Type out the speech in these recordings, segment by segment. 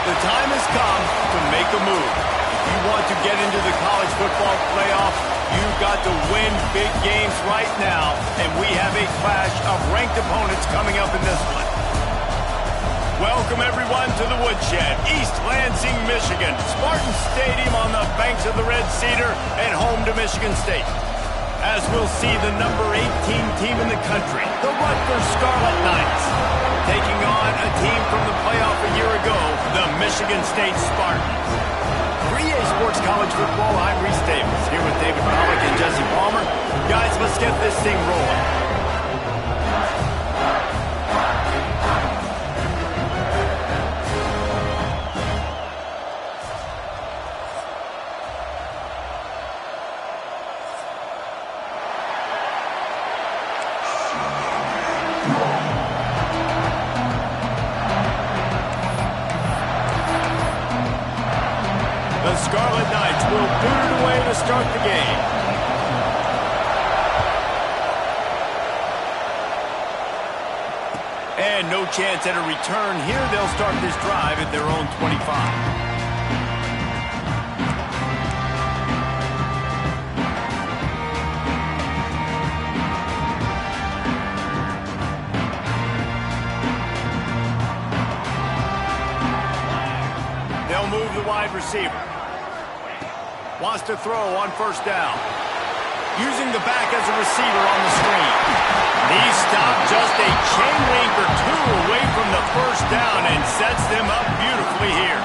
The time has come to make a move. If you want to get into the college football playoff, you've got to win big games right now, and we have a clash of ranked opponents coming up in this one. Welcome, everyone, to the Woodshed, East Lansing, Michigan. Spartan Stadium on the banks of the Red Cedar and home to Michigan State. As we'll see the number 18 team in the country, the Rutgers Scarlet Knights, taking on a team from the playoff a year ago, the Michigan State Spartans. 3A Sports College Football, I'm Reese Davis, here with David Pollock and Jesse Palmer. Guys, let's get this thing rolling. The Scarlet Knights will boot it away to start the game. And no chance at a return here. They'll start this drive at their own 25. They'll move the wide receiver. Wants to throw on first down. Using the back as a receiver on the screen. He stopped just a chain link or two away from the first down and sets them up beautifully here.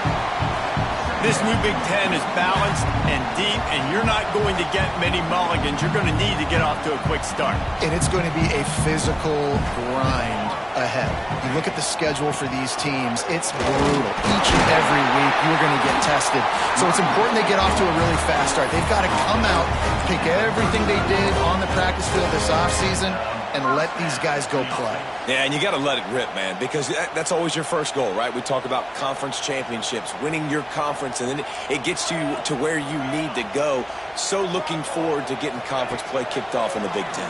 This new Big Ten is balanced and deep, and you're not going to get many mulligans. You're going to need to get off to a quick start. And it's going to be a physical grind ahead. You look at the schedule for these teams, it's brutal. Each and every week, you're going to get tested. So it's important they get off to a really fast start. They've got to come out, pick everything they did on the practice field this offseason, and let these guys go play. Yeah, and you got to let it rip, man, because that's always your first goal, right? We talk about conference championships, winning your conference, and then it gets you to where you need to go. So looking forward to getting conference play kicked off in the Big Ten.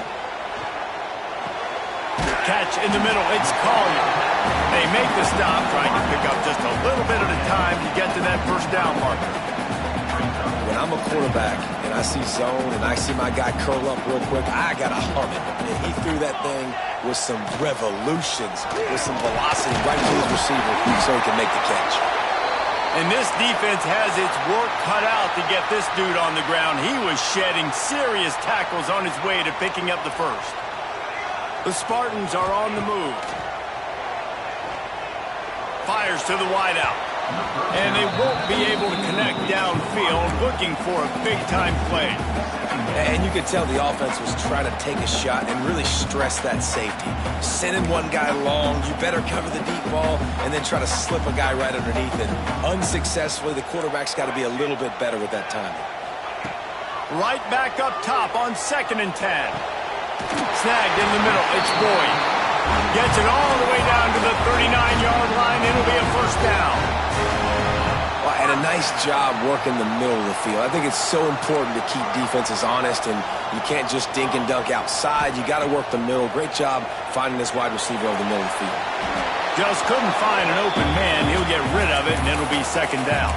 Catch in the middle, it's Collier. They make the stop, trying to pick up just a little bit at a time to get to that first down marker. When I'm a quarterback and I see zone and I see my guy curl up real quick, I got to hum it. And he threw that thing with some revolutions, with some velocity right to his receiver so he can make the catch. And this defense has its work cut out to get this dude on the ground. He was shedding serious tackles on his way to picking up the first. The Spartans are on the move. Fires to the wideout. And they won't be able to connect downfield, looking for a big-time play. And you could tell the offense was trying to take a shot and really stress that safety. Sending one guy long, you better cover the deep ball, and then try to slip a guy right underneath it. Unsuccessfully, the quarterback's got to be a little bit better with that timing. Right back up top on 2nd and 10. Snagged in the middle, it's Boyd. Gets it all the way down to the 39-yard line. It'll be a first down. Well, and a nice job working the middle of the field. I think it's so important to keep defenses honest, and you can't just dink and dunk outside. You got to work the middle. Great job finding this wide receiver over the middle of the field. Just couldn't find an open man. He'll get rid of it, and it'll be second down.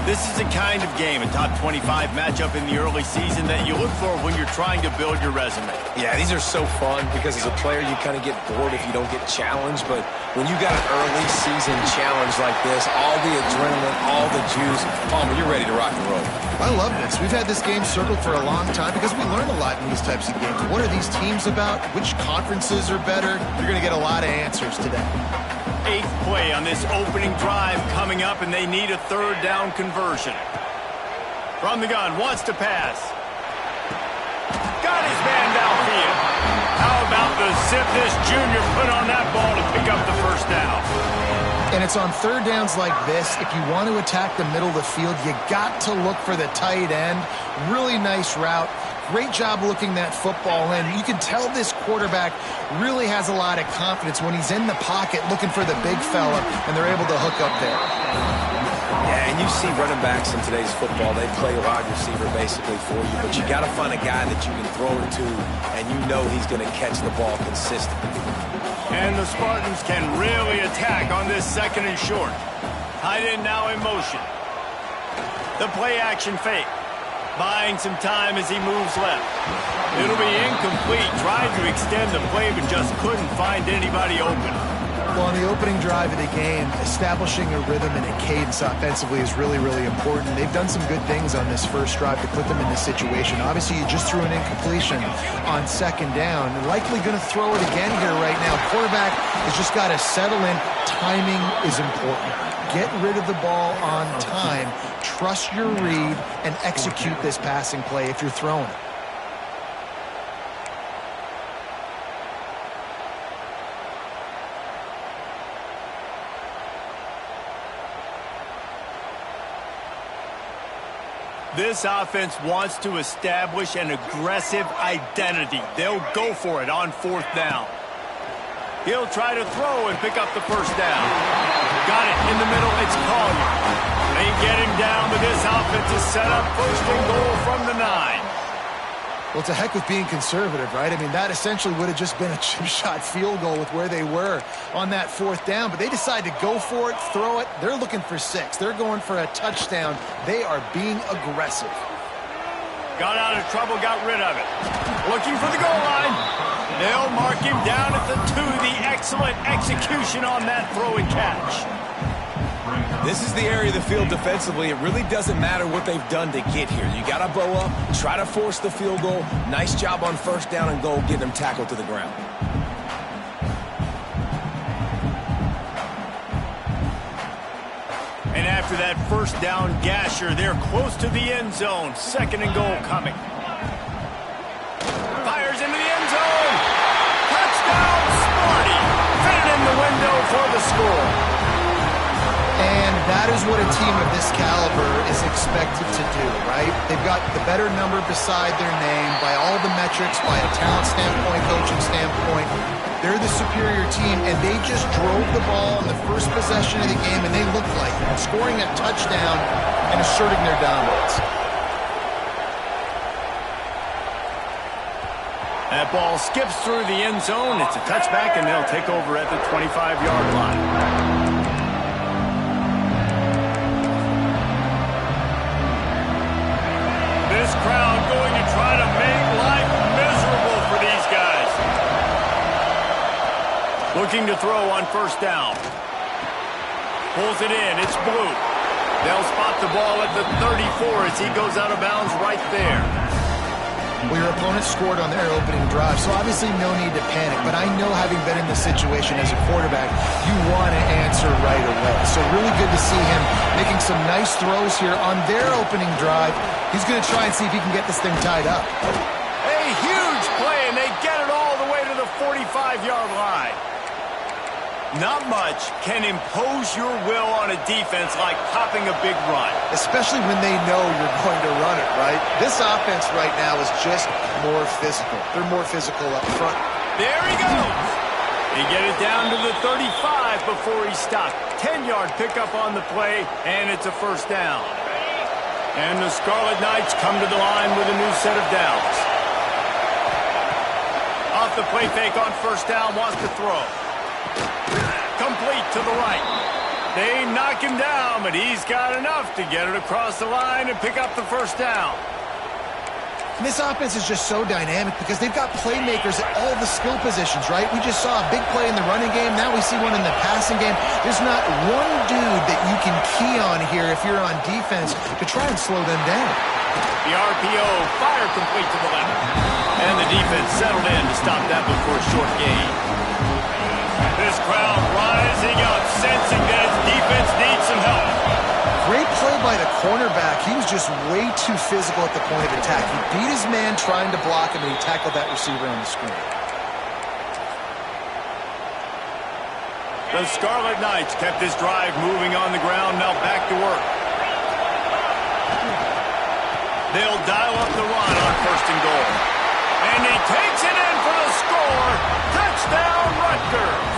This is the kind of game, a top 25 matchup in the early season, that you look for when you're trying to build your resume. Yeah, these are so fun because as a player, you kind of get bored if you don't get challenged. But when you got an early season challenge like this, all the adrenaline, all the juice, Palmer, you're ready to rock and roll. I love this. We've had this game circled for a long time because we learn a lot in these types of games. What are these teams about? Which conferences are better? You're going to get a lot of answers today. 8th play on this opening drive coming up, and they need a third down conversion. From the gun, wants to pass. Got his man downfield. How about the zip this junior put on that ball to pick up the first down? And it's on third downs like this. If you want to attack the middle of the field, you got to look for the tight end. Really nice route. Great job looking that football in. You can tell this quarterback really has a lot of confidence when he's in the pocket looking for the big fella, and they're able to hook up there. Yeah, and you see running backs in today's football, they play wide receiver basically for you, but you got to find a guy that you can throw it to, and you know he's going to catch the ball consistently. And the Spartans can really attack on this 2nd and short. Tight end now in motion. The play action fake. Buying some time as he moves left. It'll be incomplete. Tried to extend the play, but just couldn't find anybody open. Well, on the opening drive of the game, establishing a rhythm and a cadence offensively is really, really important. They've done some good things on this first drive to put them in this situation. Obviously, you just threw an incompletion on second down. Likely going to throw it again here right now. Quarterback has just got to settle in. Timing is important. Get rid of the ball on time. Trust your read and execute this passing play if you're throwing it. This offense wants to establish an aggressive identity. They'll go for it on fourth down. He'll try to throw and pick up the first down. Got it in the middle. It's Collier. They get him down, but this offense is set up first and goal from the 9. Well, it's a heck with being conservative, right? I mean, that essentially would have just been a chip shot field goal with where they were on that fourth down. But they decide to go for it, throw it. They're looking for 6. They're going for a touchdown. They are being aggressive. Got out of trouble, got rid of it. Looking for the goal line. They'll mark him down at the 2. The excellent execution on that throw and catch. This is the area of the field defensively. It really doesn't matter what they've done to get here. You got to bow up, try to force the field goal. Nice job on first down and goal, getting them tackled to the ground. And after that first down gasher, they're close to the end zone. Second and goal coming. Fires into the end zone. Touchdown, Smarty. Fit it in the window for the score. And that is what a team of this caliber is expected to do, right? They've got the better number beside their name by all the metrics, by a talent standpoint, coaching standpoint. They're the superior team, and they just drove the ball in the first possession of the game, and they looked like it, scoring a touchdown and asserting their dominance. That ball skips through the end zone. It's a touchback, and they'll take over at the 25-yard line. This crowd going to try to make life miserable for these guys. Looking to throw on first down. Pulls it in. It's Blue. They'll spot the ball at the 34 as he goes out of bounds right there. Well, your opponent scored on their opening drive, so obviously no need to panic. But I know, having been in this situation as a quarterback, you want to answer right away. So really good to see him making some nice throws here on their opening drive. He's going to try and see if he can get this thing tied up. A huge play, and they get it all the way to the 45-yard line. Not much can impose your will on a defense like popping a big run. Especially when they know you're going to run it, right? This offense right now is just more physical. They're more physical up front. There he goes. They get it down to the 35 before he stopped. 10-yard pickup on the play, and it's a first down. And the Scarlet Knights come to the line with a new set of downs. Off the play fake on first down, wants to throw. Complete to the right. They knock him down, but he's got enough to get it across the line and pick up the first down. And this offense is just so dynamic because they've got playmakers at all the skill positions, right? We just saw a big play in the running game. Now we see one in the passing game. There's not one dude that you can key on here if you're on defense to try and slow them down. The RPO fire complete to the left. And the defense settled in to stop that one for a short gain. This crowd rising up, sensing that its defense needs some help. Great play by the cornerback. He was just way too physical at the point of attack. He beat his man trying to block him, and he tackled that receiver on the screen. The Scarlet Knights kept this drive moving on the ground, now back to work. They'll dial up the run on first and goal. And he takes it in for the score. Touchdown, Rutgers.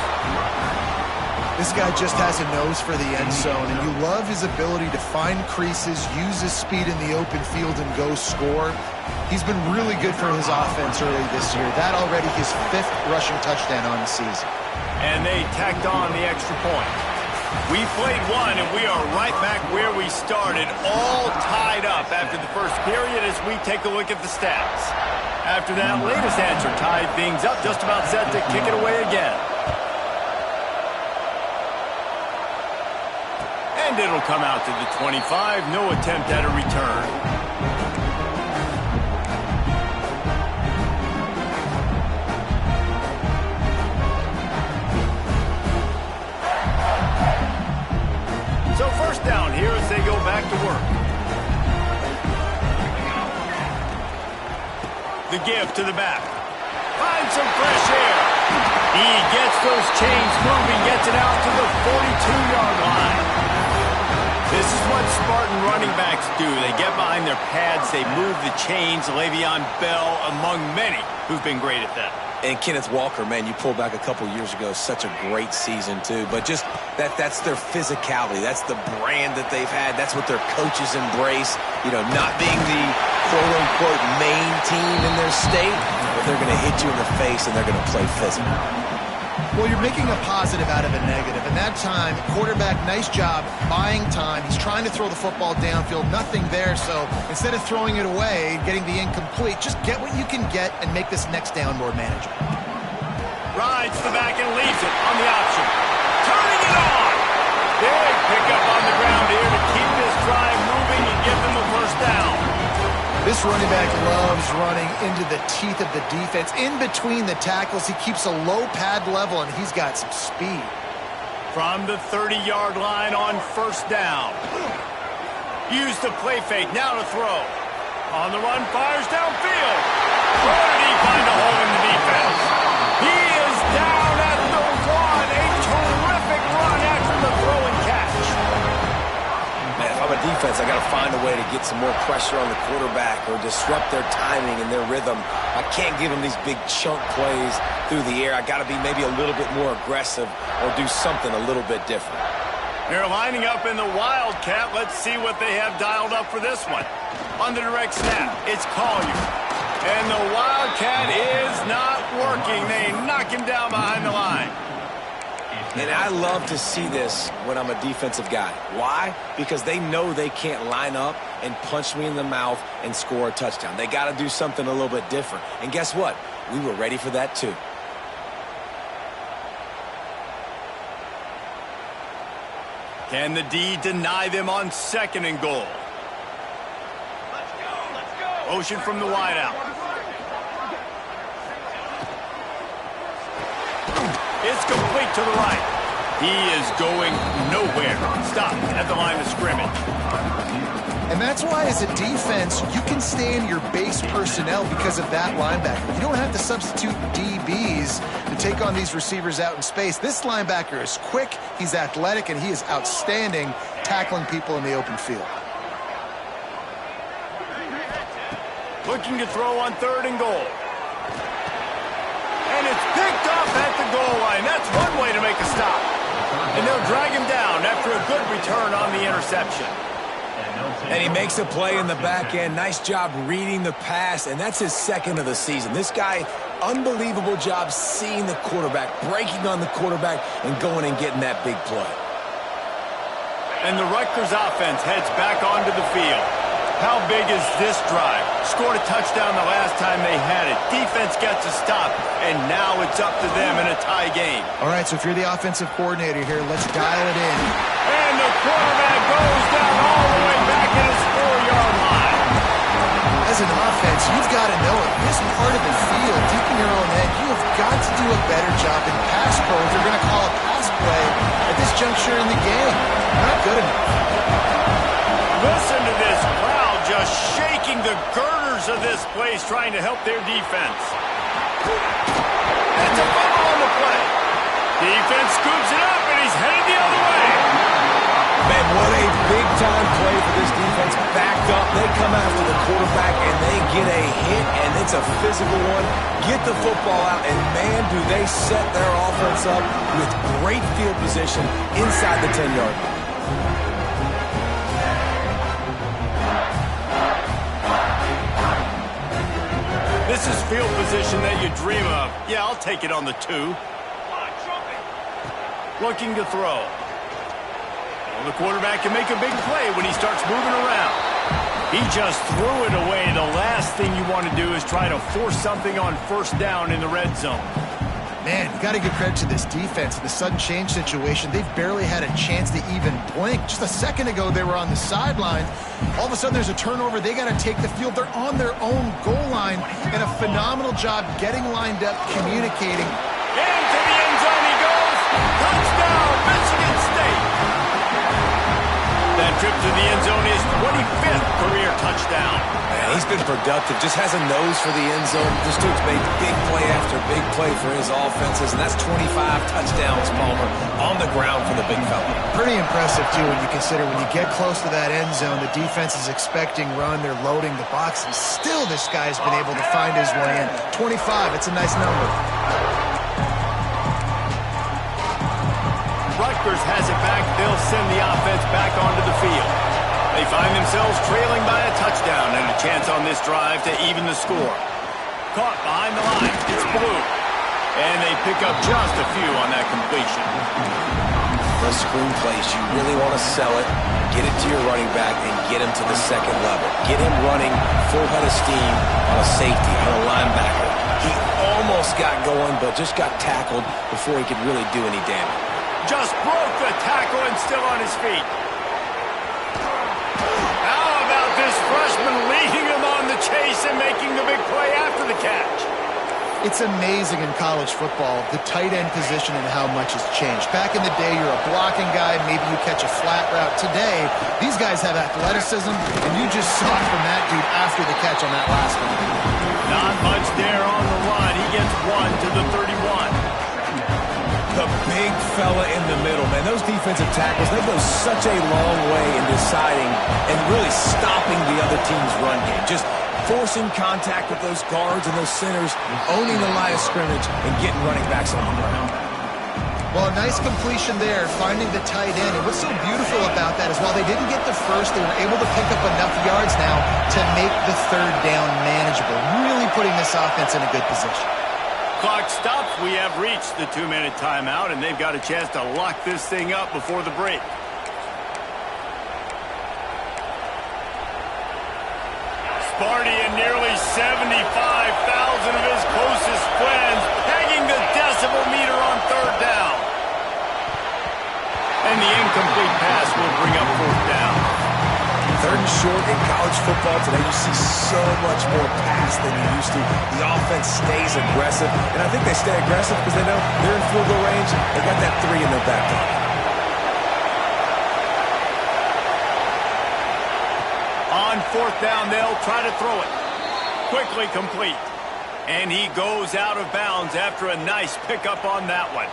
This guy just has a nose for the end zone, and you love his ability to find creases, use his speed in the open field, and go score. He's been really good for his offense early this year. That already his 5th rushing touchdown on the season. And they tacked on the extra point. We played one, and we are right back where we started, all tied up after the first period as we take a look at the stats. After that latest answer tied things up, just about set to kick it away again. And it'll come out to the 25, no attempt at a return. So first down here as they go back to work. The give to the back. Finds some fresh air. He gets those chains moving, gets it out to the 42-yard line. This is what Spartan running backs do. They get behind their pads, they move the chains. Le'Veon Bell among many who've been great at that. And Kenneth Walker, man, you pulled back a couple years ago, such a great season too. But just that's their physicality. That's the brand that they've had. That's what their coaches embrace. You know, not being the quote-unquote main team in their state, but they're going to hit you in the face and they're going to play physical. Well, you're making a positive out of a negative. And that time, quarterback, nice job buying time. He's trying to throw the football downfield. Nothing there. So instead of throwing it away, getting the incomplete, just get what you can get and make this next down more manageable. Rides the back and leaves it on the option. Turning it on. Big pickup on the ground here to keep this drive moving and give them a first down. This running back loves running into the teeth of the defense. In between the tackles, he keeps a low pad level, and he's got some speed. From the 30-yard line on first down. Use the play fake, now to throw. On the run, fires downfield. Where did he find a hole in the defense? He is down at the one. A terrific run after the throw and catch. Man, if I'm a defense, I got to find a way to get some more pressure on the quarterback or disrupt their timing and their rhythm. I can't give them these big chunk plays through the air. I got to be maybe a little bit more aggressive or do something a little bit different. They're lining up in the Wildcat. Let's see what they have dialed up for this one. On the direct snap, it's Collier. And the Wildcat is not working. They knock him down behind the line. And I love to see this when I'm a defensive guy. Why? Because they know they can't line up and punch me in the mouth and score a touchdown. They got to do something a little bit different. And guess what? We were ready for that too. Can the D deny them on second and goal? Let's go. Motion from the wideout. It's complete to the right. He is going nowhere. Stopped at the line of scrimmage. And that's why, as a defense, you can stay in your base personnel because of that linebacker. You don't have to substitute DBs to take on these receivers out in space. This linebacker is quick, he's athletic, and he is outstanding tackling people in the open field. Looking to throw on third and goal. And it's picked off at the goal line. That's one way to make a stop. And they'll drag him down after a good return on the interception. And he makes a play in the back end. Nice job reading the pass, and that's his second of the season. This guy, unbelievable job seeing the quarterback, breaking on the quarterback, and going and getting that big play. And the Rutgers offense heads back onto the field. How big is this drive? Scored a touchdown the last time they had it. Defense gets a stop, and now it's up to them in a tie game. All right, so if you're the offensive coordinator here, let's dial it in. And the quarterback goes down all the way back at his 4-yard line. As an offense, you've got to know it. This part of the field, deep in your own head, you have got to do a better job in pass pro if you're going to call a pass play at this juncture in the game. Not good enough. Listen to this crowd just shaking the girders of this place, trying to help their defense. That's a fumble on the play. Defense scoops it up, and he's headed the other way. Man, what a big-time play for this defense. Backed up, they come after the quarterback, and they get a hit, and it's a physical one. Get the football out, and man, do they set their offense up with great field position inside the 10-yard line. This is field position that you dream of. Yeah, I'll take it on the 2. Looking to throw. Well, the quarterback can make a big play when he starts moving around. He just threw it away. The last thing you want to do is try to force something on first down in the red zone. Man, you got to give credit to this defense in the sudden change situation. They've barely had a chance to even blink. Just a second ago, they were on the sidelines. All of a sudden, there's a turnover. They got to take the field. They're on their own goal line, and a phenomenal job getting lined up, communicating. Into the end zone he goes. Touchdown, Michigan State. That trip to the end zone is 25th career touchdown. Man, he's been productive. Just has a nose for the end zone. This dude's made big play after big play for his offenses, and that's 25 touchdowns, Palmer, on the ground for the big fella. Pretty impressive, too, when you consider when you get close to that end zone, the defense is expecting run. They're loading the box, and still this guy's been able to find his way in. 25, it's a nice number. Rutgers has it back. They'll send the offense back onto the field. They find themselves trailing by a touchdown and a chance on this drive to even the score. Caught behind the line. It's blue. And they pick up just a few on that completion. The screen plays, you really want to sell it, get it to your running back, and get him to the second level. Get him running full head of steam on a safety, on a linebacker. He almost got going, but just got tackled before he could really do any damage. Just broke the tackle and still on his feet. How about this freshman leading him on the chase and making the big play after the catch? It's amazing in college football, the tight end position and how much has changed. Back in the day, you're a blocking guy, maybe you catch a flat route. Today, these guys have athleticism, and you just saw it from that dude after the catch on that last one. Not much there on the run. He gets one to the 31. The big fella in the middle, man. Those defensive tackles, they go such a long way in deciding and really stopping the other team's run game. Just forcing contact with those guards and those centers, owning the line of scrimmage, and getting running backs on the ground. Well, a nice completion there, finding the tight end. And what's so beautiful about that is while they didn't get the first, they were able to pick up enough yards now to make the third down manageable, really putting this offense in a good position. Clock stops. We have reached the 2-minute timeout, and they've got a chance to lock this thing up before the break. Sparty and nearly 75,000 of his closest friends pegging the decibel meter on third down. And the incomplete pass will bring up fourth down. Third and short in college football today, you see so much more pass than you used to. The offense stays aggressive, and I think they stay aggressive because they know they're in field goal range. They got that 3 in their back pocket. On fourth down, they'll try to throw it. Quickly complete. And he goes out of bounds after a nice pickup on that one.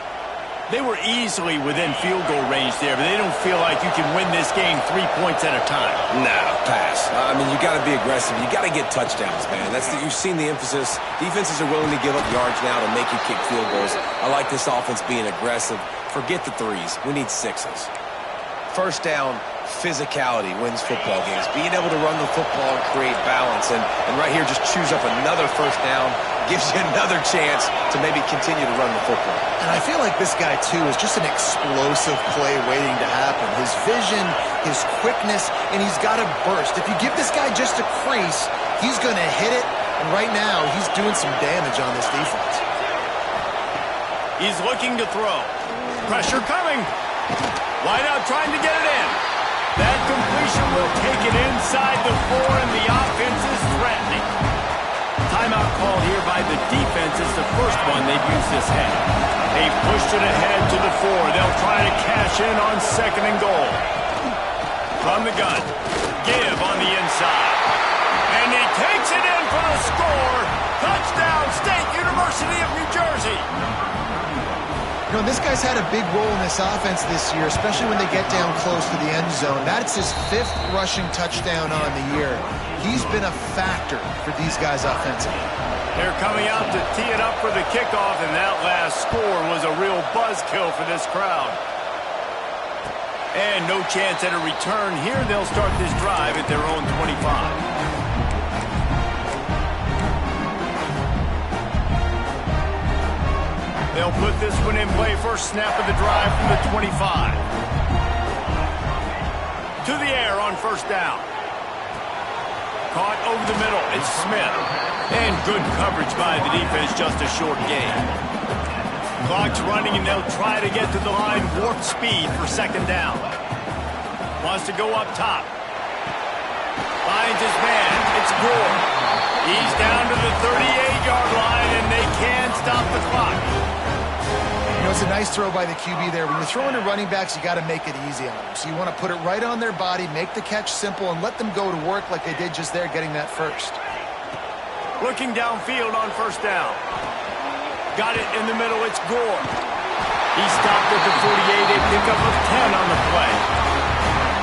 They were easily within field goal range there, but they don't feel like you can win this game 3 points at a time. No, pass. I mean, you got to be aggressive. You got to get touchdowns, man. You've seen the emphasis. Defenses are willing to give up yards now to make you kick field goals. I like this offense being aggressive. Forget the 3s. We need 6s. First down, physicality wins football games. Being able to run the football and create balance. And right here, just choose up another first down. Gives you another chance to maybe continue to run the football. And I feel like this guy, too, is just an explosive play waiting to happen. His vision, his quickness, and he's got a burst. If you give this guy just a crease, he's going to hit it. And right now, he's doing some damage on this defense. He's looking to throw. Pressure coming. Wide out trying to get it in. That completion will take it inside the 4, and the offense is threatening. Timeout call here by the defense is the first one they've used this half. They've pushed it ahead to the 4. They'll try to cash in on second and goal. From the gun. Give on the inside. And he takes it in for the score. Touchdown, State University of New Jersey. You know, this guy's had a big role in this offense this year, especially when they get down close to the end zone. That's his 5th rushing touchdown on the year. He's been a factor for these guys offensively. They're coming out to tee it up for the kickoff, and that last score was a real buzzkill for this crowd. And no chance at a return here. They'll start this drive at their own 25. They'll put this one in play. First snap of the drive from the 25. To the air on first down. Caught over the middle. It's Smith. And good coverage by the defense, just a short gain. Clock's running, and they'll try to get to the line warp speed for second down. Wants to go up top. Finds his man. It's Gore. He's down to the 38-yard line, and they can't stop the clock. You know, it's a nice throw by the QB there. When you're throwing to running backs, you got to make it easy on them. So you want to put it right on their body, make the catch simple, and let them go to work like they did just there, getting that first. Looking downfield on first down. Got it in the middle. It's Gore. He stopped at the 48, a pickup of 10 on the play.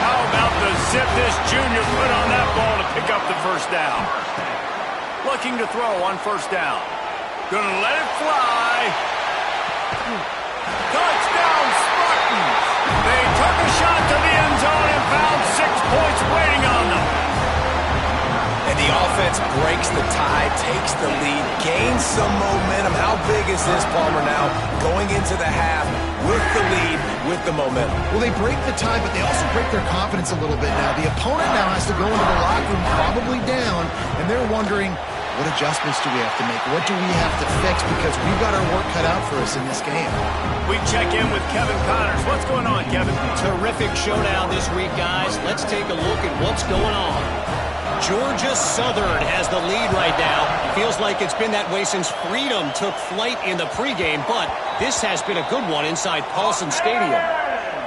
How about the zip this junior put on that ball to pick up the first down? Looking to throw on first down. Gonna let it fly. Touchdown, Spartans! They took a shot to the end zone and found 6 points waiting on them. And the offense breaks the tie, takes the lead, gains some momentum. How big is this, Palmer, now going into the half with the lead, with the momentum? Well, they break the tie, but they also break their confidence a little bit now. The opponent now has to go into the locker room probably down, and they're wondering, what adjustments do we have to make? What do we have to fix? Because we've got our work cut out for us in this game. We check in with Kevin Connors. What's going on, Kevin? Terrific showdown this week, guys. Let's take a look at what's going on. Georgia Southern has the lead right now. Feels like it's been that way since Freedom took flight in the pregame, but this has been a good one inside Paulson Stadium.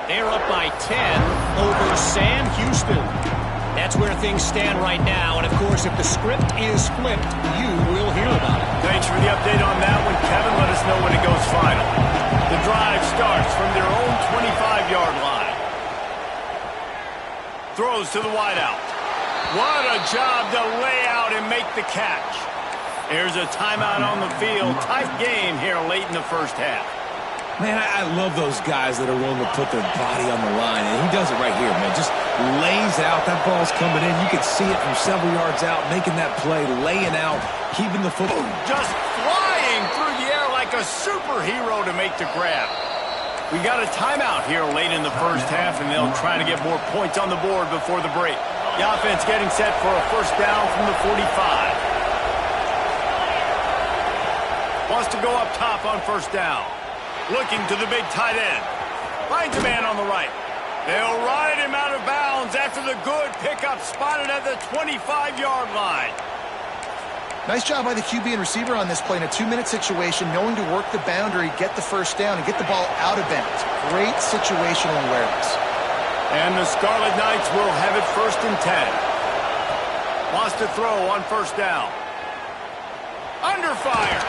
They're up by 10 over Sam Houston. That's where things stand right now, and of course, if the script is flipped, you will hear about it. Thanks for the update on that one, Kevin. Let us know when it goes final. The drive starts from their own 25-yard line. Throws to the wideout. What a job to lay out and make the catch. There's a timeout on the field. Tight game here late in the first half. Man, I love those guys that are willing to put their body on the line, and he does it right here, man. Just lays out. That ball's coming in. You can see it from several yards out, making that play, laying out, keeping the football. Just flying through the air like a superhero to make the grab. We got a timeout here late in the first half, and they'll try to get more points on the board before the break. The offense getting set for a first down from the 45. Wants to go up top on first down. Looking to the big tight end. Finds a man on the right. They'll ride him out of bounds after the good pickup spotted at the 25-yard line. Nice job by the QB and receiver on this play in a 2-minute situation, knowing to work the boundary, get the first down, and get the ball out of bounds. Great situational awareness. And the Scarlet Knights will have it first and 10. Wants to throw on first down. Under fire.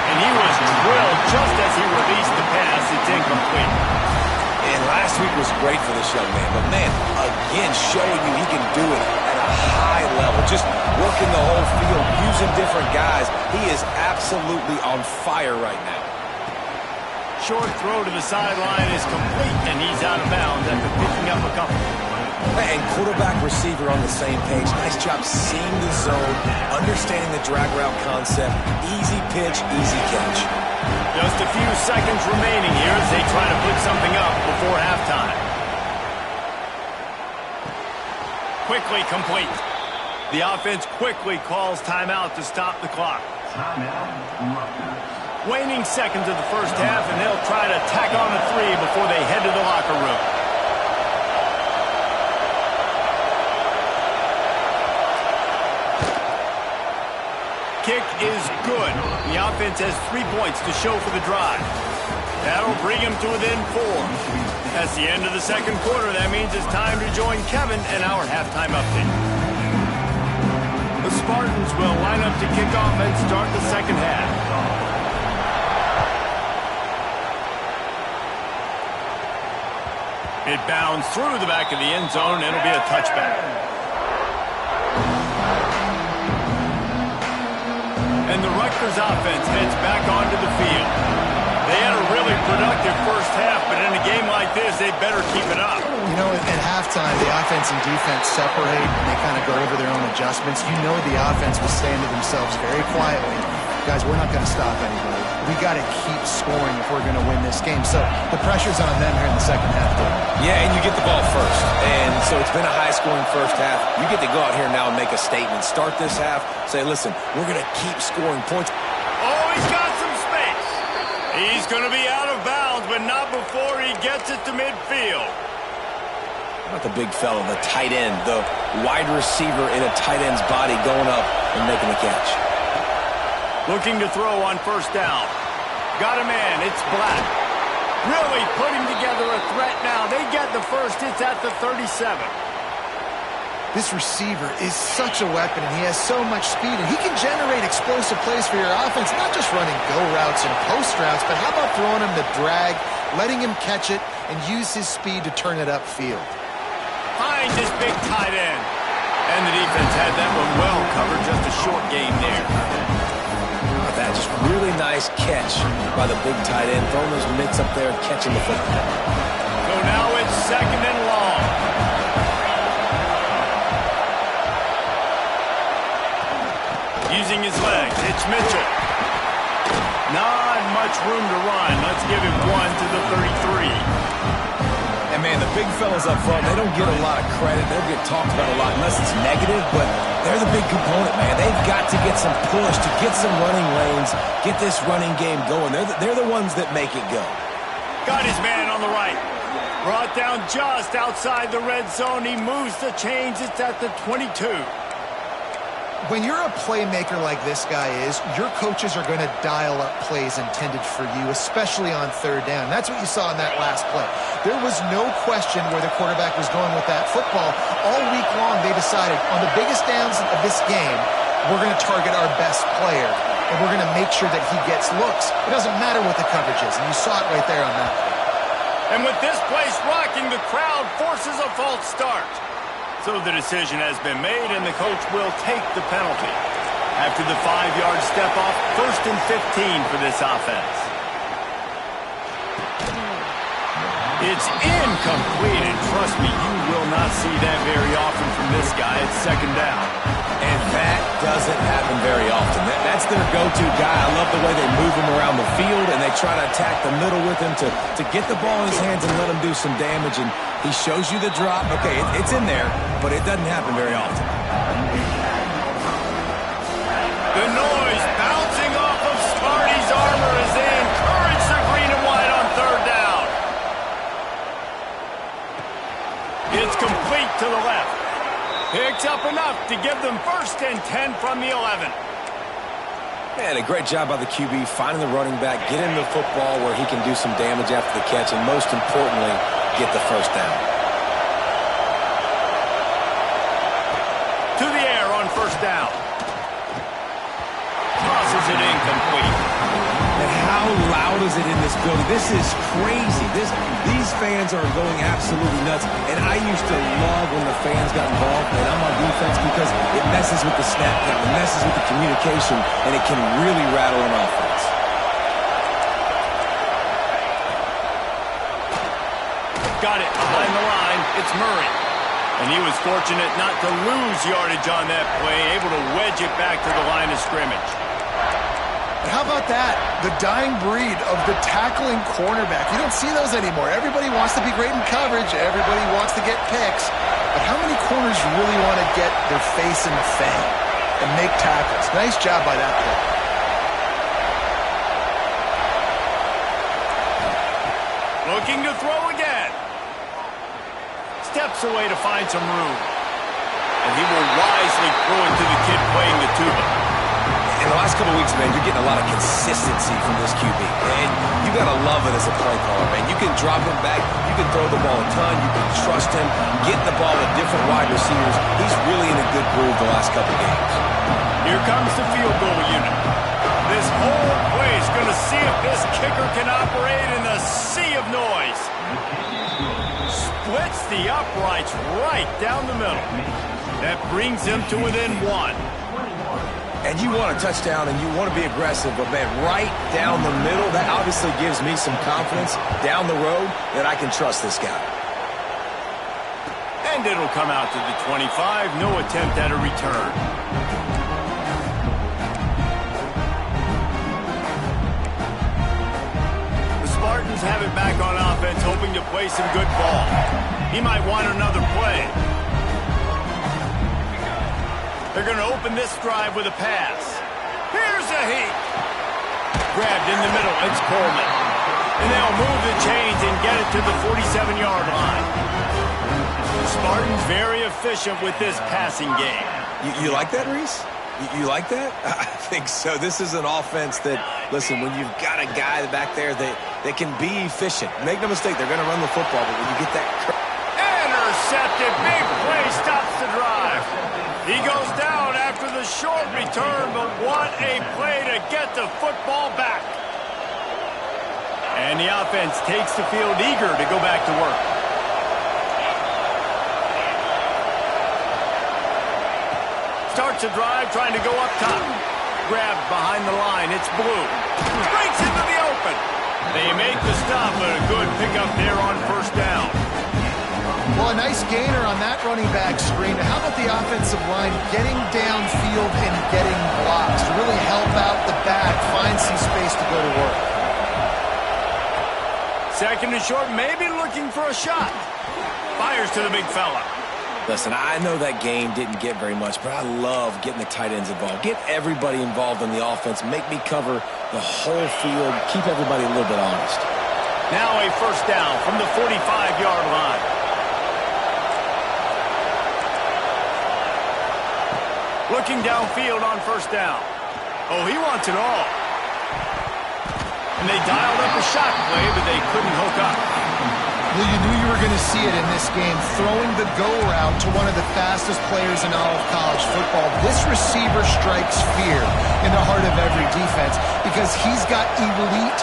And he was drilled just as he released the pass. It's incomplete. And last week was great for this young man. But, man, again, showing you he can do it at a high level. Just working the whole field, using different guys. He is absolutely on fire right now. Short throw to the sideline is complete, and he's out of bounds after picking up a couple. And quarterback receiver on the same page. Nice job seeing the zone, understanding the drag route concept. Easy pitch, easy catch. Just a few seconds remaining here as they try to put something up before halftime. Quickly complete. The offense quickly calls timeout to stop the clock. Waning seconds of the first half, and they'll try to tack on a 3 before they head to the locker room. Kick is good. The offense has 3 points to show for the drive. That'll bring him to within 4. That's the end of the second quarter. That means it's time to join Kevin and our halftime update. The Spartans will line up to kick off and start the second half. It bounds through the back of the end zone, and it'll be a touchback. And the Rutgers offense heads back onto the field. They had a really productive first half, but in a game like this, they better keep it up. You know, at halftime, the offense and defense separate, and they kind of go over their own adjustments. You know the offense was saying to themselves very quietly, guys, we're not going to stop anybody. We got to keep scoring if we're going to win this game. So the pressure's on them here in the second half, though. Yeah, and you get the ball first. And so it's been a high-scoring first half. You get to go out here now and make a statement. Start this half. Say, listen, we're going to keep scoring points. Oh, he's got some space. He's going to be out of bounds, but not before he gets it to midfield. Not the big fella, the tight end, the wide receiver in a tight end's body going up and making the catch. Looking to throw on first down. Got a man. It's Black. Really putting together a threat now. They get the first. It's at the 37. This receiver is such a weapon, and he has so much speed, and he can generate explosive plays for your offense, not just running go routes and post routes, but how about throwing him the drag, letting him catch it, and use his speed to turn it upfield. Find this big tight end. And the defense had that one well covered. Just a short game there. That just really nice catch by the big tight end, throwing those mitts up there and catching the football. So now it's second and long. Using his legs, it's Mitchell. Not much room to run. Let's give him one to the 33. And, man, the big fellas up front, they don't get a lot of credit. They don't get talked about a lot unless it's negative, but they're the big component, man. They've got to get some push, to get some running lanes, get this running game going. They're the ones that make it go. Got his man on the right. Brought down just outside the red zone. He moves the chains. It's at the 22. When you're a playmaker like this guy is, your coaches are going to dial up plays intended for you, especially on third down. That's what you saw in that last play. There was no question where the quarterback was going with that football. All week long, they decided on the biggest downs of this game, we're going to target our best player, and we're going to make sure that he gets looks. It doesn't matter what the coverage is, and you saw it right there on that play. And with this place rocking, the crowd forces a false start. So the decision has been made, and the coach will take the penalty. After the 5-yard step off, 1st and 15 for this offense. It's incomplete, and trust me, you will not see that very often from this guy. It's second down. And that doesn't happen very often. That's their go-to guy. I love the way they move him around the field, and they try to attack the middle with him to get the ball in his hands and let him do some damage. And he shows you the drop. Okay, it's in there, but it doesn't happen very often. The noise bouncing off of Smarty's armor as they encourage the green and white on third down. It's complete to the left. Picks up enough to give them 1st and 10 from the 11. Man, a great job by the QB finding the running back, getting the football where he can do some damage after the catch, and most importantly, get the first down. To the air on first down. Tosses it incomplete. And how loud is it in this building? This is crazy. These fans are going absolutely nuts. And I used to love when the fans got involved, and I'm on defense, because it messes with the snap count, it messes with the communication, and it can really rattle an offense. Got it behind the line. It's Murray. And he was fortunate not to lose yardage on that play, able to wedge it back to the line of scrimmage. How about that? The dying breed of the tackling cornerback. You don't see those anymore. Everybody wants to be great in coverage. Everybody wants to get picks. But how many corners really want to get their face in the fang and make tackles? Nice job by that play. Looking to throw again. Steps away to find some room. And he will wisely throw it to the kid playing the tuba. In the last couple of weeks, man, you're getting a lot of consistency from this QB. And you got to love it as a play caller, man. You can drop him back. You can throw the ball a ton. You can trust him. Get the ball to different wide receivers. He's really in a good groove the last couple of games. Here comes the field goal unit. This whole play is going to see if this kicker can operate in the sea of noise. Splits the uprights right down the middle. That brings him to within one. And you want a touchdown and you want to be aggressive, but, man, right down the middle, that obviously gives me some confidence down the road that I can trust this guy. And it'll come out to the 25. No attempt at a return. have it back on offense, hoping to play some good ball. He might want another play. They're going to open this drive with a pass. Here's a heat. Grabbed in the middle. It's Coleman. And they'll move the chains and get it to the 47-yard line. Spartans very efficient with this passing game. You like that, Reese? You like that? I think so. This is an offense that, listen, when you've got a guy back there that can be efficient. Make no mistake, they're going to run the football, but when you get that... Intercepted. Big play stops the drive. He goes down after the short return, but what a play to get the football back. And the offense takes the field eager to go back to work. Starts a drive trying to go up top. Grabbed behind the line. It's Blue. Breaks into the open. They make the stop, but a good pickup there on first down. Well, a nice gainer on that running back screen. How about the offensive line getting downfield and getting blocks to really help out the back, find some space to go to work? Second and short, maybe looking for a shot. Fires to the big fella. Listen, I know that game didn't get very much, but I love getting the tight ends involved. Get everybody involved in the offense. Make me cover the whole field. Keep everybody a little bit honest. Now a first down from the 45-yard line. Looking downfield on first down. Oh, he wants it all. And they dialed up a shot play, but they couldn't hook up. Well, you knew you were going to see it in this game, throwing the go route to one of the fastest players in all of college football. This receiver strikes fear in the heart of every defense because he's got elite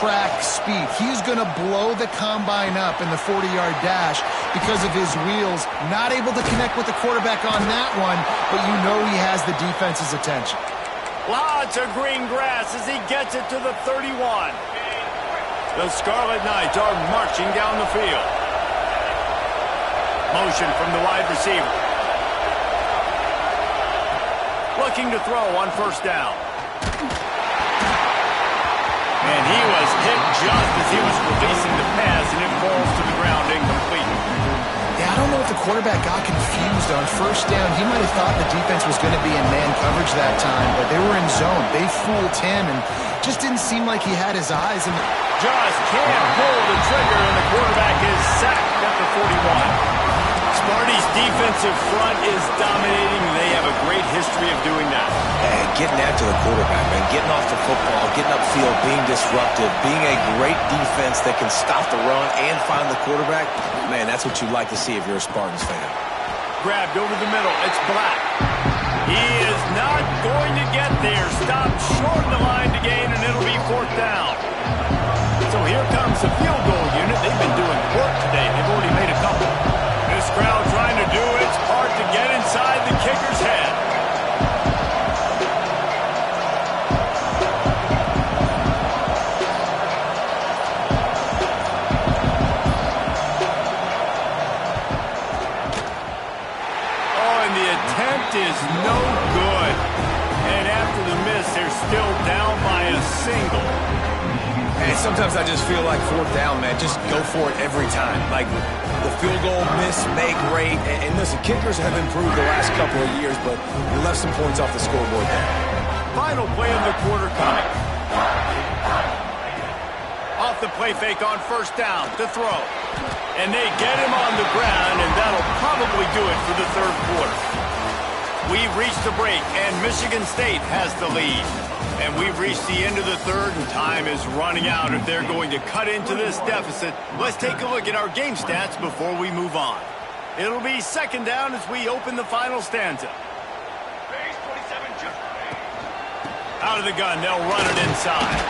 track speed. He's going to blow the combine up in the 40-yard dash because of his wheels. Not able to connect with the quarterback on that one, but you know he has the defense's attention. Lots of green grass as he gets it to the 31. The Scarlet Knights are marching down the field. Motion from the wide receiver. Looking to throw on first down. And he was hit just as he was releasing the pass, and it falls to the ground incomplete. Yeah, I don't know if the quarterback got confused on first down. He might have thought the defense was going to be in man coverage that time, but they were in zone. They fooled him, and just didn't seem like he had his eyes. And just can't pull the trigger, and the quarterback is sacked at the 41. Sparty's defensive front is dominating. They have a great history of doing that. And getting after the quarterback, man. Getting off the football, getting upfield, being disruptive, being a great defense that can stop the run and find the quarterback. Man, that's what you'd like to see if you're a Spartans fan. Grabbed over the middle. It's Black. He is not going to get there. Stopped short of the line to gain, and it'll be fourth down. So here comes the field goal unit. They've been doing work today. They've already made a couple. This crowd trying to do its part to get inside the kicker's head. Oh, and the attempt is no good. And after the miss, they're still down by a single. Hey, sometimes I just feel like fourth down, man. Just go for it every time. Like the field goal miss, make great. And listen, kickers have improved the last couple of years, but you left some points off the scoreboard there. Final play of the quarter coming. Off the play fake on first down to throw. And they get him on the ground, and that'll probably do it for the third quarter. We've reached the break, and Michigan State has the lead. And we've reached the end of the third, and time is running out if they're going to cut into this deficit. Let's take a look at our game stats before we move on. It'll be second down as we open the final stanza. Out of the gun, they'll run it inside.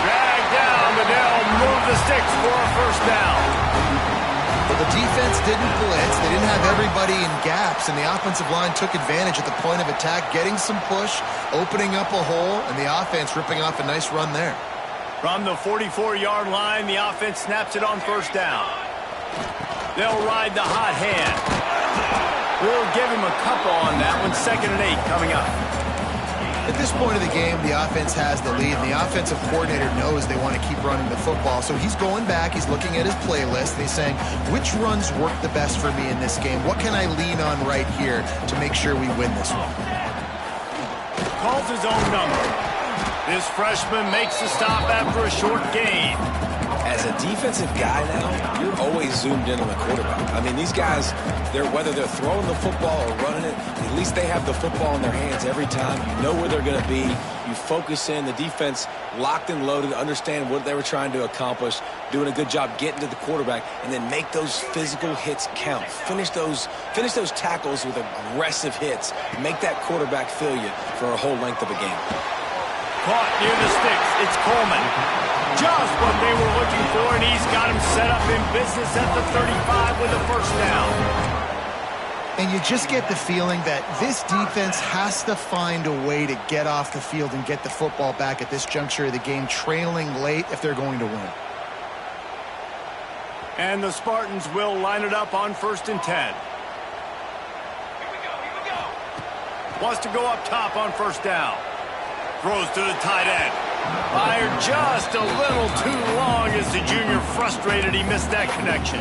Drag down, but they'll move the sticks for a first down. But the defense didn't blitz. They didn't have everybody in gaps, and the offensive line took advantage at the point of attack, getting some push, opening up a hole, and the offense ripping off a nice run there. From the 44-yard line, the offense snaps it on first down. They'll ride the hot hand. We'll give him a couple on that one. 2nd and 8 coming up. At this point of the game, the offense has the lead, and the offensive coordinator knows they want to keep running the football. So he's going back, he's looking at his playlist, and he's saying, which runs work the best for me in this game? What can I lean on right here to make sure we win this one? Calls his own number. This freshman makes the stop after a short gain. As a defensive guy now, you're always zoomed in on the quarterback. I mean, these guys, whether they're throwing the football or running it, at least they have the football in their hands every time. You know where they're going to be. You focus in. The defense locked and loaded, understand what they were trying to accomplish, doing a good job getting to the quarterback, and then make those physical hits count. Finish those tackles with aggressive hits. Make that quarterback feel you for a whole length of a game. Caught near the sticks. It's Coleman. Just what they were looking for, and he's got him set up in business at the 35 with a first down. And you just get the feeling that this defense has to find a way to get off the field and get the football back at this juncture of the game, trailing late if they're going to win. And the Spartans will line it up on 1st and 10. Here we go. Wants to go up top on 1st down. Throws to the tight end. Fired just a little too long as the junior frustrated. He missed that connection.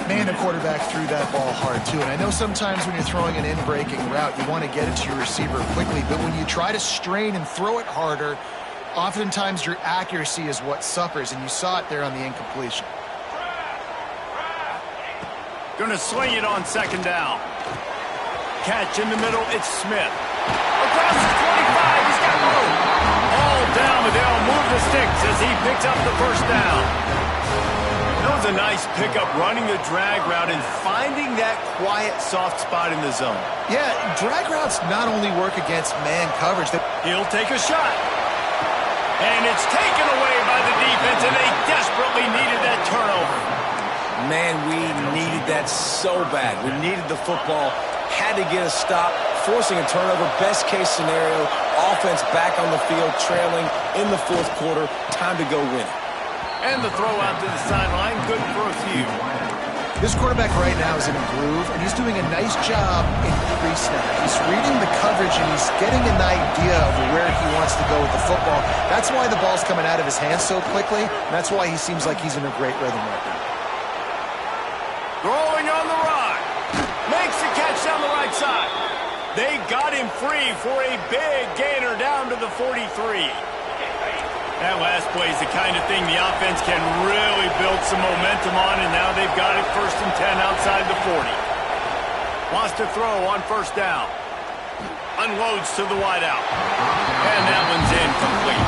Man, the quarterback threw that ball hard, too. And I know sometimes when you're throwing an in-breaking route, you want to get it to your receiver quickly. But when you try to strain and throw it harder, oftentimes your accuracy is what suffers. And you saw it there on the incompletion. Going to sling it on 2nd down. Catch in the middle. It's Smith. Across the 25. He's got room. All down, but they'll move the sticks as he picks up the 1st down. That was a nice pickup, running the drag route and finding that quiet, soft spot in the zone. Yeah, drag routes not only work against man coverage. He'll take a shot. And it's taken away by the defense, and they desperately needed that turnover. Man, we needed that so bad. We needed the football. Had to get a stop, forcing a turnover. Best case scenario, offense back on the field, trailing in the 4th quarter. Time to go win it. And the throw out to the sideline, good for a few. This quarterback right now is in a groove, and he's doing a nice job in pre-snap. He's reading the coverage, and he's getting an idea of where he wants to go with the football. That's why the ball's coming out of his hands so quickly, and that's why he seems like he's in a great rhythm right now. Throwing on the run. Makes the catch down the right side. They got him free for a big gainer down to the 43. That last play is the kind of thing the offense can really build some momentum on, and now they've got it 1st and 10 outside the 40. Wants to throw on 1st down. Unloads to the wideout. And that one's incomplete.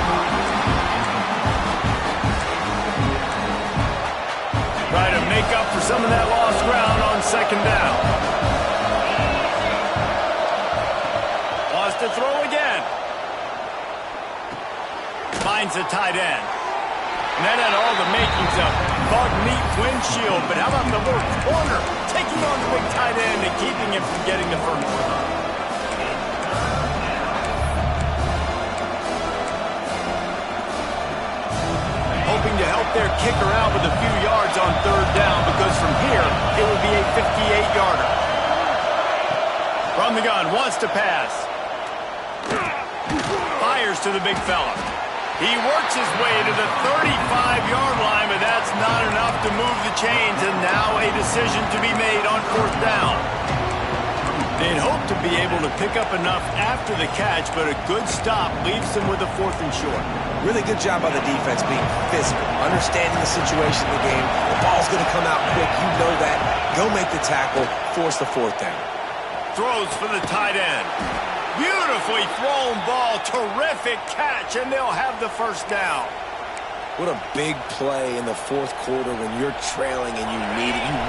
Try to make up for some of that lost ground on 2nd down. Wants to throw again. Finds a tight end. And that had all the makings of bug meat windshield. But how about the little corner taking on the big tight end and keeping him from getting the first one? Hoping to help their kicker out with a few yards on 3rd down, because from here, it would be a 58-yarder. From the gun, wants to pass. Fires to the big fella. He works his way to the 35-yard line, but that's not enough to move the chains, and now a decision to be made on 4th down. They'd hope to be able to pick up enough after the catch, but a good stop leaves them with a 4th and short. Really good job by the defense being physical, understanding the situation in the game. The ball's going to come out quick. You know that. Go make the tackle, force the 4th down. Throws for the tight end. Beautifully thrown ball. Terrific catch, and they'll have the 1st down. What a big play in the 4th quarter when you're trailing and you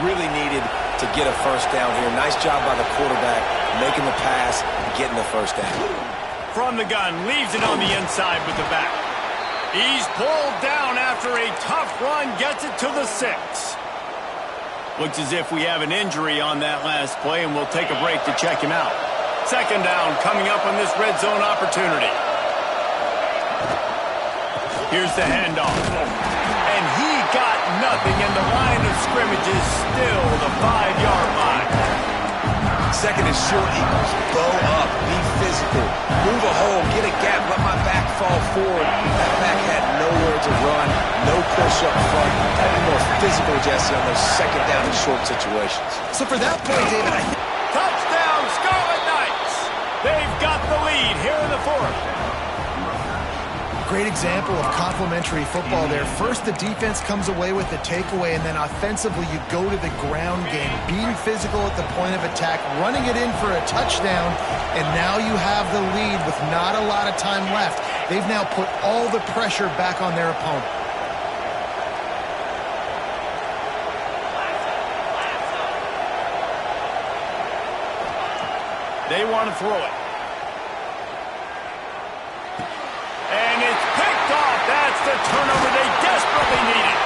really needed to get a 1st down here. Nice job by the quarterback, making the pass, getting the 1st down. From the gun, leaves it on the inside with the back. He's pulled down after a tough run, gets it to the 6. Looks as if we have an injury on that last play, and we'll take a break to check him out. 2nd down coming up on this red zone opportunity. Here's the handoff. And he got nothing, and the line of scrimmage is still the 5-yard line. second and short equals bow up, be physical, move a hole, get a gap, let my back fall forward. That back had nowhere to run, no push up front. Gotta be more physical, Jesse, on those second down and short situations. So for that point, David, I think... Touchdown, Scarlet Knights! They've got the lead here in the fourth. Great example of complementary football there. First, the defense comes away with the takeaway, and then offensively, you go to the ground game, being physical at the point of attack, running it in for a touchdown, and now you have the lead with not a lot of time left. They've now put all the pressure back on their opponent. They want to throw it. And it's picked off. That's the turnover they desperately needed.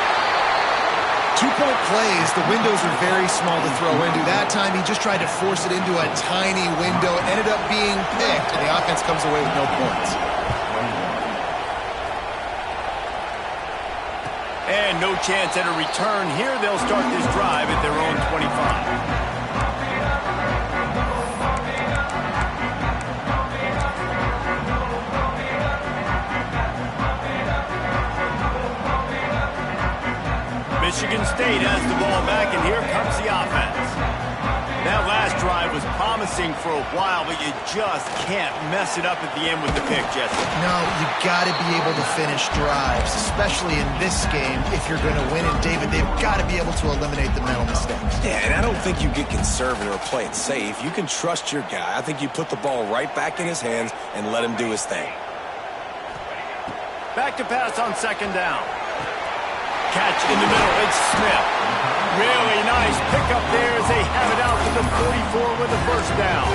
2-point plays, the windows are very small to throw into. That time, he just tried to force it into a tiny window. It ended up being picked, and the offense comes away with no points. And no chance at a return here. They'll start this drive at their own 25. Michigan State has the ball back, and here comes the offense. That last drive was promising for a while, but you just can't mess it up at the end with the pick, Jesse. No, you got to be able to finish drives, especially in this game if you're going to win. And David, they've got to be able to eliminate the mental mistakes. Yeah, and I don't think you get conservative or play it safe. You can trust your guy. I think you put the ball right back in his hands and let him do his thing. Back to pass on second down. Catch in the middle, it's Smith. Really nice pickup there as they have it out to the 44 with a first down.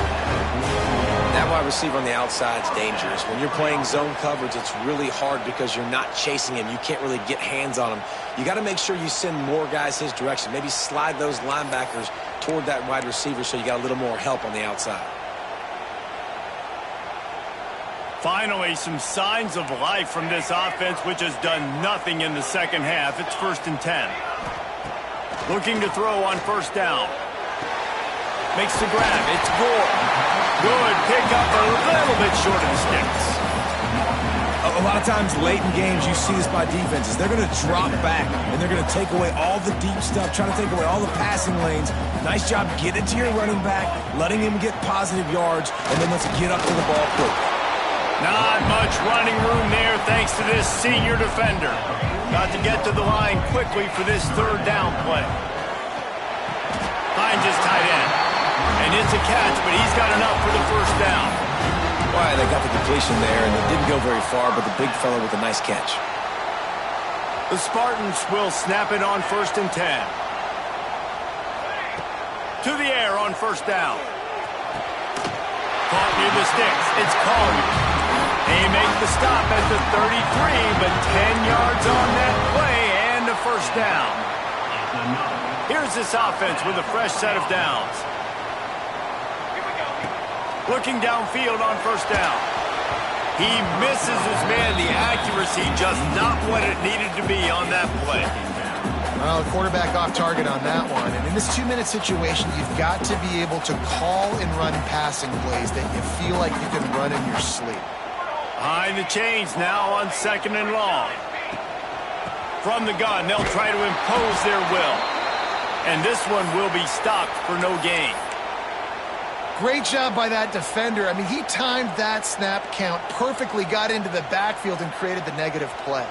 That wide receiver on the outside is dangerous. When you're playing zone coverage, it's really hard because you're not chasing him. You can't really get hands on him. You got to make sure you send more guys his direction. Maybe slide those linebackers toward that wide receiver so you got a little more help on the outside. Finally, some signs of life from this offense, which has done nothing in the second half. It's 1st and 10. Looking to throw on first down. Makes the grab. It's Gore. Good pickup, a little bit short of the sticks. A lot of times late in games, you see this by defenses. They're going to drop back, and they're going to take away all the deep stuff, trying to take away all the passing lanes. Nice job getting to your running back, letting him get positive yards, and then let's get up to the ball quick. Not much running room there thanks to this senior defender. Got to get to the line quickly for this third down play. Finds his tight end. And it's a catch, but he's got enough for the first down. Well, they got the completion there, and it didn't go very far, but the big fella with a nice catch. The Spartans will snap it on 1st and 10. To the air on first down. Caught near the sticks. It's Collier. They make the stop at the 33, but 10 yards on that play and a first down. Here's this offense with a fresh set of downs. Looking downfield on first down. He misses his man. The accuracy just not what it needed to be on that play. Well, the quarterback off target on that one. And in this 2-minute situation, you've got to be able to call and run passing plays that you feel like you can run in your sleep. Behind the chains now on 2nd and long. From the gun, they'll try to impose their will. And this one will be stopped for no gain. Great job by that defender. I mean, he timed that snap count perfectly, got into the backfield and created the negative play.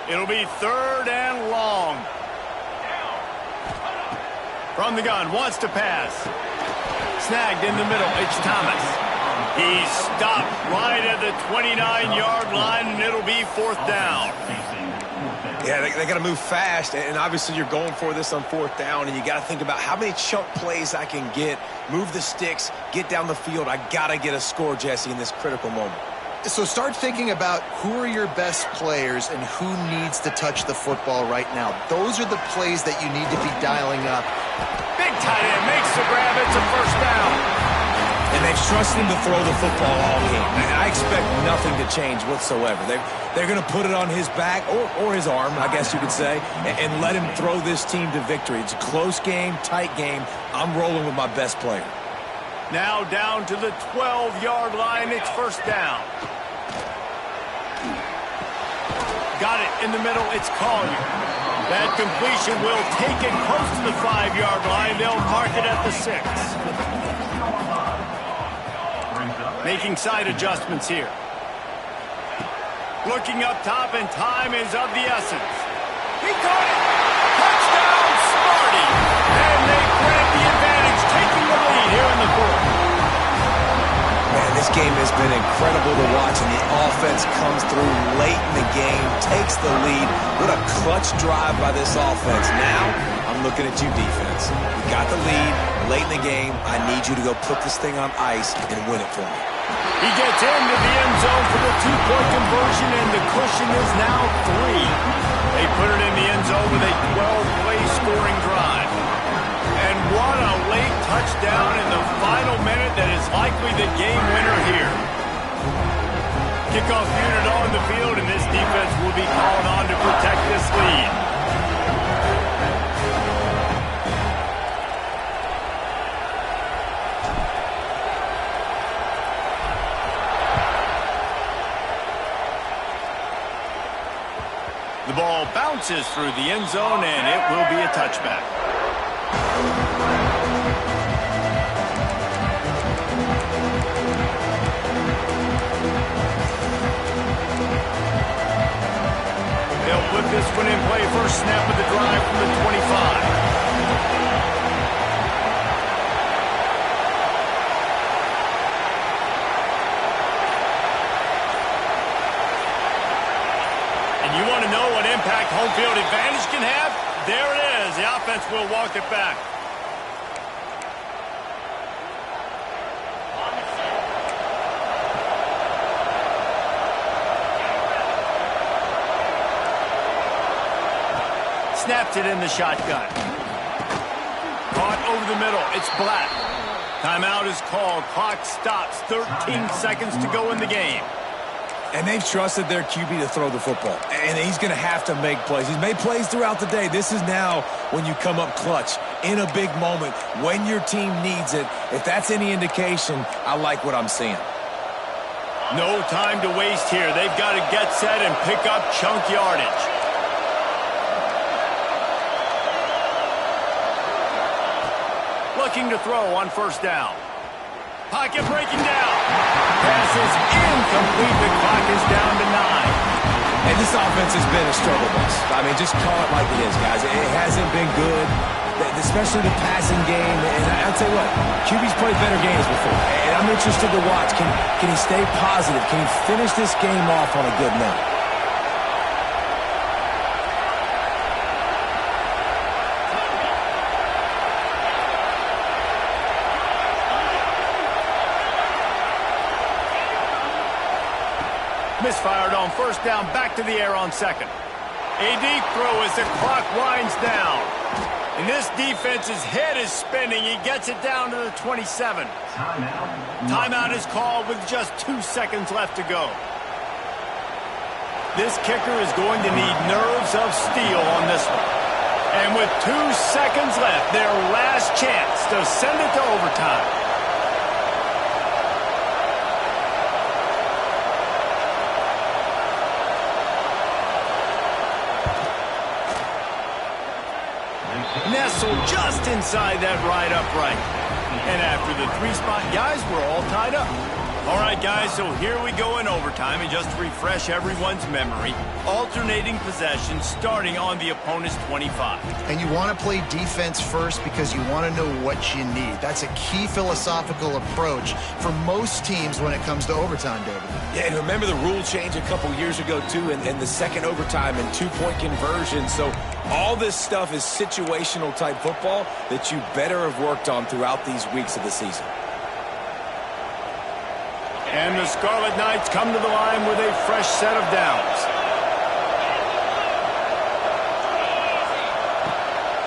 It'll be 3rd and long. From the gun, wants to pass. Snagged in the middle, it's Thomas. He's stopped right at the 29-yard line, and it'll be 4th down. Yeah, they got to move fast, and obviously you're going for this on 4th down, and you got to think about how many chunk plays I can get, move the sticks, get down the field. I got to get a score, Jesse, in this critical moment. So start thinking about who are your best players and who needs to touch the football right now. Those are the plays that you need to be dialing up. Big tight end makes the grab. It's a first down. And they've trusted him to throw the football all game. And I expect nothing to change whatsoever. They're going to put it on his back, or his arm, I guess you could say, and let him throw this team to victory. It's a close game, tight game. I'm rolling with my best player. Now down to the 12-yard line. It's first down. Got it in the middle. It's Collier. That completion will take it close to the 5-yard line. They'll mark it at the 6. Making side adjustments here. Looking up top, and time is of the essence. He caught it! Touchdown, Sparty! And they grab the advantage, taking the lead here in the fourth. Man, this game has been incredible to watch, and the offense comes through late in the game, takes the lead. What a clutch drive by this offense. Now, I'm looking at you, defense. You got the lead late in the game. I need you to go put this thing on ice and win it for me. He gets into the end zone for the 2-point conversion, and the cushion is now 3. They put it in the end zone with a 12-play scoring drive. And what a late touchdown in the final minute that is likely the game winner here. Kickoff unit on the field, and this defense will be called on to protect this lead. The ball bounces through the end zone, and it will be a touchback. They'll put this one in play. First snap of the drive from the 25. You want to know what impact home field advantage can have? There it is. The offense will walk it back. Snapped it in the shotgun. Caught over the middle. It's Black. Timeout is called. Clock stops. 13 seconds to go in the game. And they've trusted their QB to throw the football. And he's going to have to make plays. He's made plays throughout the day. This is now when you come up clutch in a big moment when your team needs it. If that's any indication, I like what I'm seeing. No time to waste here. They've got to get set and pick up chunk yardage. Looking to throw on first down. Pocket breaking down. Pass is incomplete. The clock is down to 9. And this offense has been a struggle bus. I mean, just call it like it is, guys. It hasn't been good, especially the passing game. And I'll tell you what, QB's played better games before. And I'm interested to watch. Can he stay positive? Can he finish this game off on a good note? Misfired on first down, back to the air on second. A deep throw as the clock winds down. And this defense's head is spinning. He gets it down to the 27. Timeout is called with just 2 seconds left to go. This kicker is going to need nerves of steel on this one. And with 2 seconds left, their last chance to send it to overtime. Nestled just inside that right upright. And after the 3-spot, guys, we're all tied up. All right, guys, so here we go in overtime. And just to refresh everyone's memory, alternating possession starting on the opponent's 25. And you want to play defense first because you want to know what you need. That's a key philosophical approach for most teams when it comes to overtime, David. Yeah, and remember the rule change a couple years ago, too, and the second overtime and 2-point conversion. So all this stuff is situational type football that you better have worked on throughout these weeks of the season. And the Scarlet Knights come to the line with a fresh set of downs.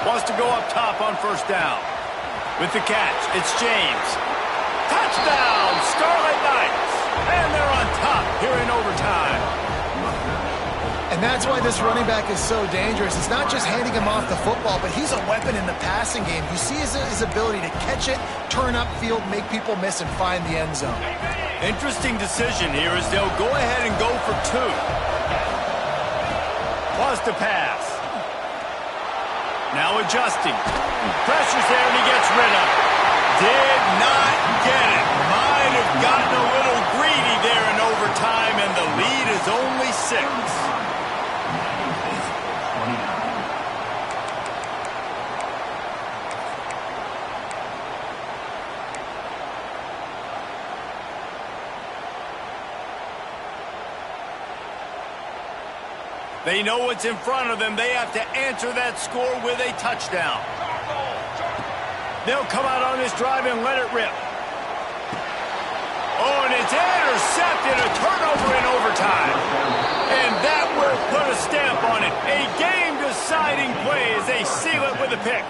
Wants to go up top on first down. With the catch, it's James. Touchdown, Scarlet Knights! And they're on top here in overtime. And And that's why this running back is so dangerous. It's not just handing him off the football, but he's a weapon in the passing game. You see his ability to catch it, turn upfield, make people miss, and find the end zone. Interesting decision here as they'll go ahead and go for 2. Wants to pass. Now adjusting. Pressure's there and he gets rid of it. Did not get it. Might have gotten a little greedy there in overtime, and the lead is only 6. They know what's in front of them. They have to answer that score with a touchdown. They'll come out on this drive and let it rip. Oh, and it's intercepted, a turnover in overtime. And that will put a stamp on it. A game-deciding play as they seal it with a pick.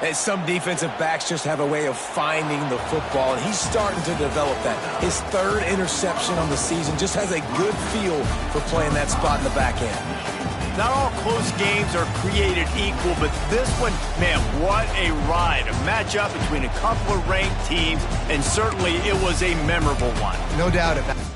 And some defensive backs just have a way of finding the football, and he's starting to develop that. His 3rd interception on the season just has a good feel for playing that spot in the back end. Not all close games are created equal, but this one, man, what a ride. A matchup between a couple of ranked teams, and certainly it was a memorable one. No doubt about it.